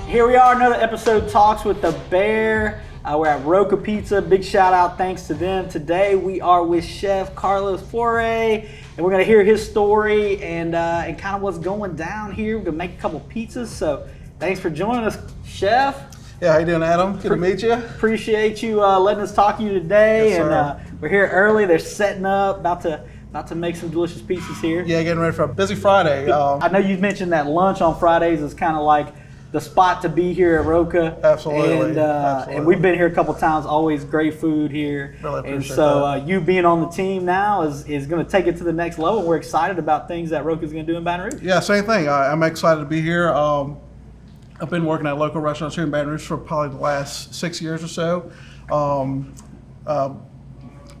Here we are, another episode Talks with the Bear. We're at Rocca Pizza. Big shout out, thanks to them. Today we are with Chef Carlos Foret, and we're gonna hear his story and kind of what's going down here. We're gonna make a couple pizzas. So thanks for joining us, Chef. Yeah, how you doing, Adam? Good to meet you. Appreciate you letting us talk to you today. Yes, and we're here early. They're setting up, about to make some delicious pizzas here. Yeah, getting ready for a busy Friday. I know you mentioned that lunch on Fridays is kind of like the spot to be here at Rocca. Absolutely. And we've been here a couple times. Always great food here. Really appreciate and so that. You being on the team now is going to take it to the next level. We're excited about things that Rocca's going to do in Baton Rouge. Yeah, same thing. I'm excited to be here. I've been working at local restaurants here in Baton Rouge for probably the last 6 years or so.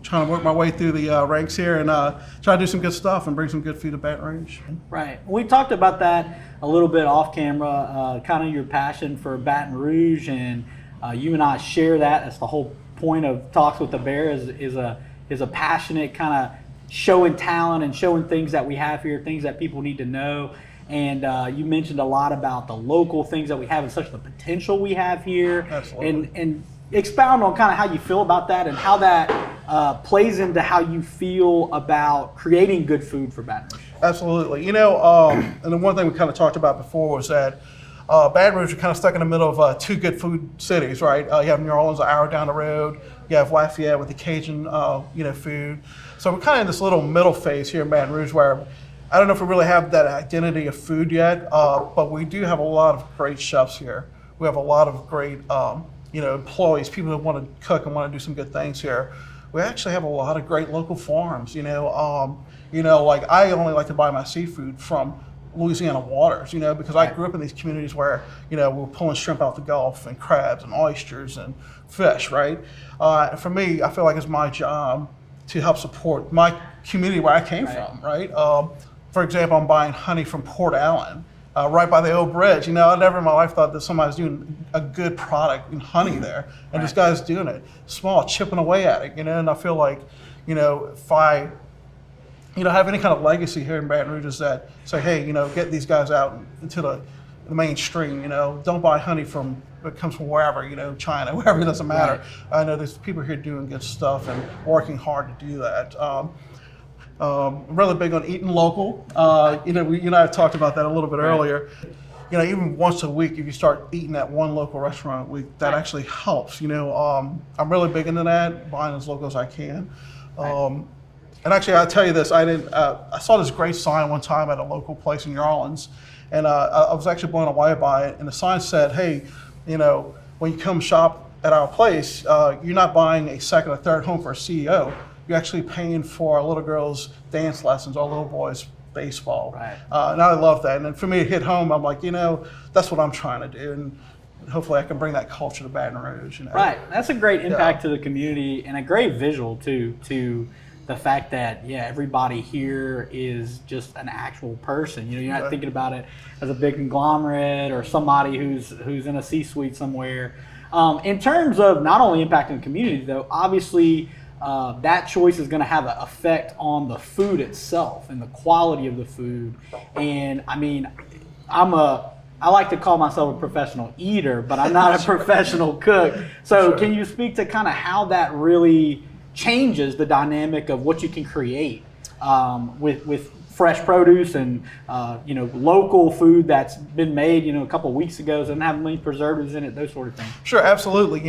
Trying to work my way through the ranks here and try to do some good stuff and bring some good food to Baton Rouge. Right. We talked about that a little bit off camera, kind of your passion for Baton Rouge, and you and I share that. That's the whole point of Talks with the Bear is a passionate kind of showing talent and showing things that we have here, things that people need to know. And you mentioned a lot about the local things that we have and such the potential we have here. Absolutely. And expound on kind of how you feel about that and how that plays into how you feel about creating good food for Baton Rouge. Absolutely. You know, and the one thing we kind of talked about before was that Baton Rouge is kind of stuck in the middle of two good food cities, right? You have New Orleans an hour down the road. You have Lafayette with the Cajun, food. So we're kind of in this little middle phase here in Baton Rouge where I don't know if we really have that identity of food yet, but we do have a lot of great chefs here. We have a lot of great, employees, people that want to cook and want to do some good things here. We actually have a lot of great local farms. Like I only like to buy my seafood from Louisiana waters, because I grew up in these communities where, we're pulling shrimp out the Gulf and crabs and oysters and fish, right? For me, I feel like it's my job to help support my community where I came from, right? For example, I'm buying honey from Port Allen, right by the old bridge. I never in my life thought that somebody was doing a good product in honey there, and this guy's doing it, small, chipping away at it, and I feel like, if I, have any kind of legacy here in Baton Rouge is that say, hey, get these guys out into the mainstream, don't buy honey from, it comes from wherever, China, wherever, it doesn't matter. Right. I know there's people here doing good stuff and working hard to do that. Really big on eating local. You and I have talked about that a little bit earlier. Even once a week, if you start eating at one local restaurant a week, that actually helps. I'm really big into that, buying as local as I can. And actually, I'll tell you this: I saw this great sign one time at a local place in New Orleans, and I was actually blown away by it. And the sign said, "Hey, when you come shop at our place, you're not buying a second or third home for a CEO. You're actually paying for a little girl's dance lessons or a little boy's baseball." Right. And I love that. And then for me to hit home, I'm like, that's what I'm trying to do. And hopefully I can bring that culture to Baton Rouge. Right. That's a great impact to the community and a great visual, too, to the fact that, everybody here is just an actual person. You're not thinking about it as a big conglomerate or somebody who's in a C-suite somewhere. In terms of not only impacting the community, though, obviously, that choice is going to have an effect on the food itself and the quality of the food. And I mean, I like to call myself a professional eater, but I'm not a professional cook. So can you speak to kind of how that really changes the dynamic of what you can create with fresh produce and local food that's been made a couple of weeks ago, doesn't have many preservatives in it, those sort of things? Sure, absolutely.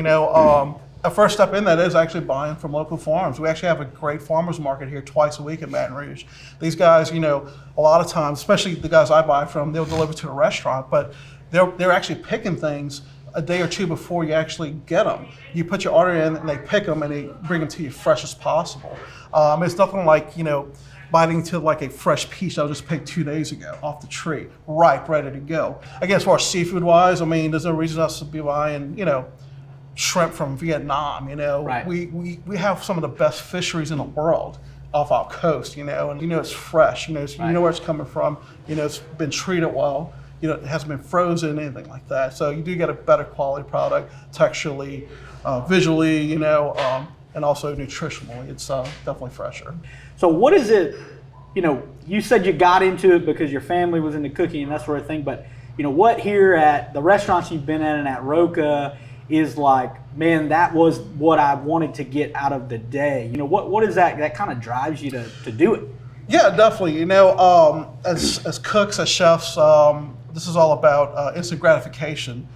A first step in that is actually buying from local farms. We actually have a great farmers market here twice a week in Baton Rouge. These guys, a lot of times, especially the guys I buy from, they'll deliver to a restaurant, but they're actually picking things a day or two before you actually get them. You put your order in and they pick them and they bring them to you fresh as possible. It's nothing like, biting into like a fresh peach that was just picked 2 days ago off the tree, ripe, ready to go. Again, as far as seafood wise, there's no reason us to be buying, shrimp from Vietnam. Right. We have some of the best fisheries in the world off our coast, and it's fresh, so you know where it's coming from, it's been treated well, it hasn't been frozen, anything like that. So you do get a better quality product, texturally, visually, and also nutritionally. It's definitely fresher. So what is it, you said you got into it because your family was into cooking and that sort of thing, but what here at the restaurants you've been at and at Rocca is like, man, that was what I wanted to get out of the day. What is that kind of drives you to do it? Yeah, definitely. As cooks, as chefs, this is all about instant gratification.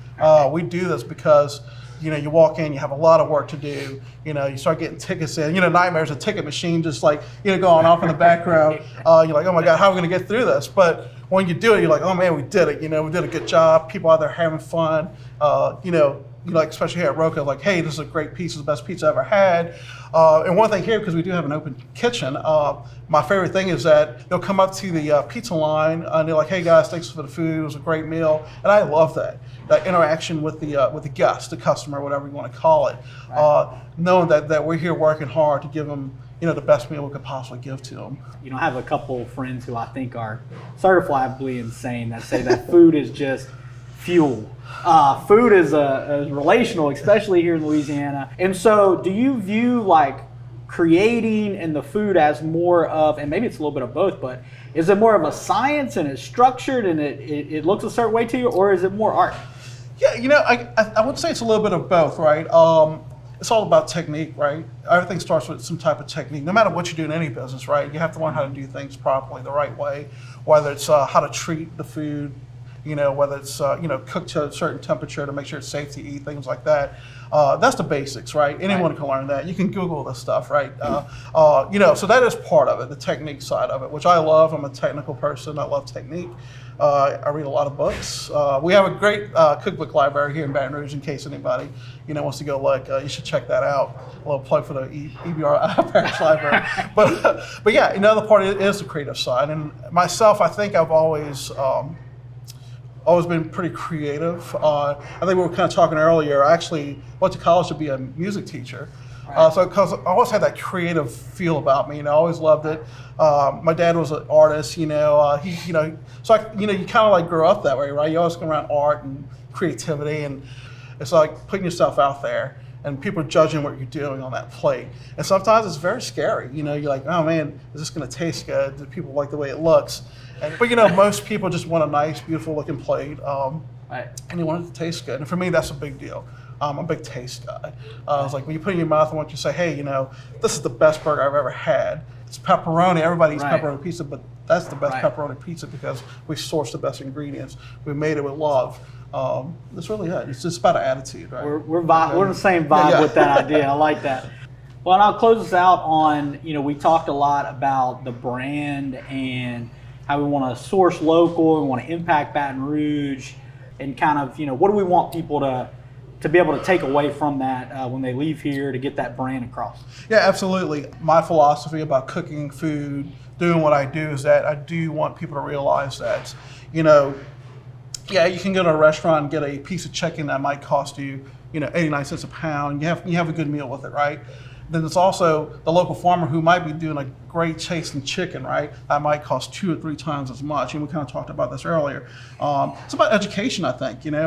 We do this because you walk in, you have a lot of work to do. You start getting tickets in. Nightmares, a ticket machine just like going off in the background. You're like, oh my God, how are we going to get through this? But when you do it, you're like, oh man, we did it. We did a good job. People out there having fun. Like especially here at Rocca, like, hey, this is a great pizza, the best pizza I ever had. And one thing here, because we do have an open kitchen, my favorite thing is that they'll come up to the pizza line and they're like, hey guys, thanks for the food, it was a great meal. And I love that interaction with the guest, the customer, whatever you want to call it. Right. Knowing that we're here working hard to give them the best meal we could possibly give to them. I have a couple of friends who I think are certifiably insane that say that food is just fuel. Food is relational, especially here in Louisiana. And so do you view like creating and the food as more of, and maybe it's a little bit of both, but is it more of a science and it's structured and it looks a certain way to you, or is it more art? Yeah, I would say it's a little bit of both, right? It's all about technique, right? Everything starts with some type of technique. No matter what you do in any business, right? You have to learn how to do things properly, the right way, whether it's how to treat the food, whether it's cooked to a certain temperature to make sure it's safe to eat, things like that. That's the basics, right? Anyone can learn that. You can Google this stuff, right? So that is part of it, the technique side of it, which I love. I'm a technical person. I love technique. I read a lot of books. We have a great cookbook library here in Baton Rouge. In case anybody wants to go look, you should check that out. A little plug for the EBR Parish Library. But yeah, another part is the creative side. And myself, I think I've always been pretty creative. I think we were kind of talking earlier. I actually went to college to be a music teacher. So because I always had that creative feel about me, I always loved it. My dad was an artist, so you kind of like grow up that way, right? You always come around art and creativity, and it's like putting yourself out there and people judging what you're doing on that plate. And sometimes it's very scary. You're like, oh man, is this going to taste good? Do people like the way it looks? But most people just want a nice, beautiful looking plate, and you want it to taste good. And for me, that's a big deal. I'm a big taste guy. It's like when you put it in your mouth, I want you to say, hey, this is the best burger I've ever had. It's pepperoni. Everybody eats pepperoni pizza, but that's the best pepperoni pizza because we sourced the best ingredients. We made it with love. That's really it. It's just about an attitude, right? We're the same vibe with that idea. I like that. Well, and I'll close this out on, we talked a lot about the brand and how we want to source local, we want to impact Baton Rouge, and kind of, what do we want people to be able to take away from that when they leave here to get that brand across? Yeah, absolutely. My philosophy about cooking food, doing what I do, is that I do want people to realize that, you can go to a restaurant and get a piece of chicken that might cost you, 89 cents a pound. You have a good meal with it, right? Then there's also the local farmer who might be doing a great chasing chicken, right? That might cost 2 or 3 times as much. And we kind of talked about this earlier. It's about education, I think. You're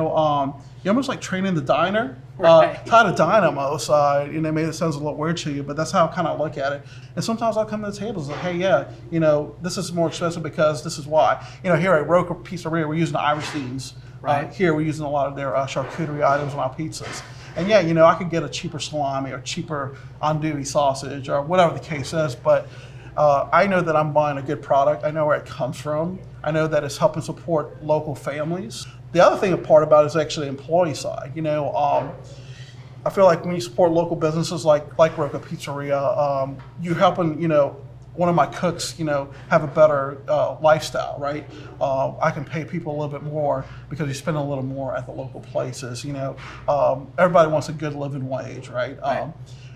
almost like training the diner, how to dine almost. Maybe it sounds a little weird to you, but that's how I kind of look at it. And sometimes I'll come to the table and say, hey, this is more expensive because this is why. Here at Rocca Pizzeria, we're using Irish beans. Here we're using a lot of their charcuterie items on our pizzas. And I could get a cheaper salami or cheaper andouille sausage or whatever the case is, but I know that I'm buying a good product. I know where it comes from. I know that it's helping support local families. The other thing, part about it is actually the employee side. I feel like when you support local businesses like Rocca Pizzeria, you're helping, one of my cooks, have a better lifestyle, right? I can pay people a little bit more because you spend a little more at the local places. Everybody wants a good living wage, right?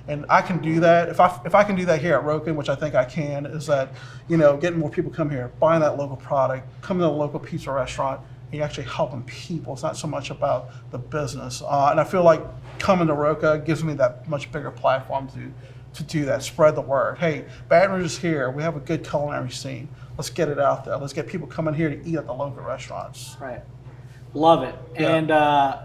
And I can do that. If I can do that here at Rocca, which I think I can, is that getting more people come here, buying that local product, coming to a local pizza restaurant, and you're actually helping people. It's not so much about the business. And I feel like coming to Rocca gives me that much bigger platform to do that, spread the word. Hey, Baton Rouge is here. We have a good culinary scene. Let's get it out there. Let's get people coming here to eat at the local restaurants. Right. Love it. Yeah.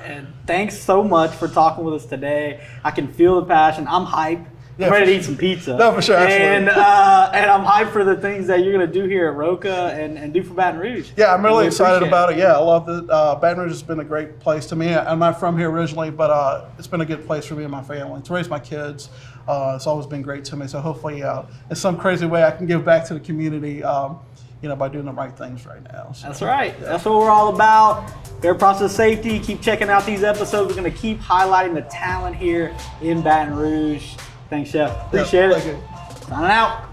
And thanks so much for talking with us today. I can feel the passion. I'm hyped. I'm ready to eat some pizza. No, for sure, and I'm hyped for the things that you're going to do here at Rocca and do for Baton Rouge. Yeah, I'm really excited about it. Yeah, I love it. Baton Rouge has been a great place to me. I'm not from here originally, but it's been a good place for me and my family to raise my kids. It's always been great to me. So hopefully, in some crazy way, I can give back to the community. By doing the right things right now. So, that's right. Yeah. That's what we're all about. Fair process safety. Keep checking out these episodes. We're going to keep highlighting the talent here in Baton Rouge. Thanks, Chef. Appreciate it. Thank you. Signing out.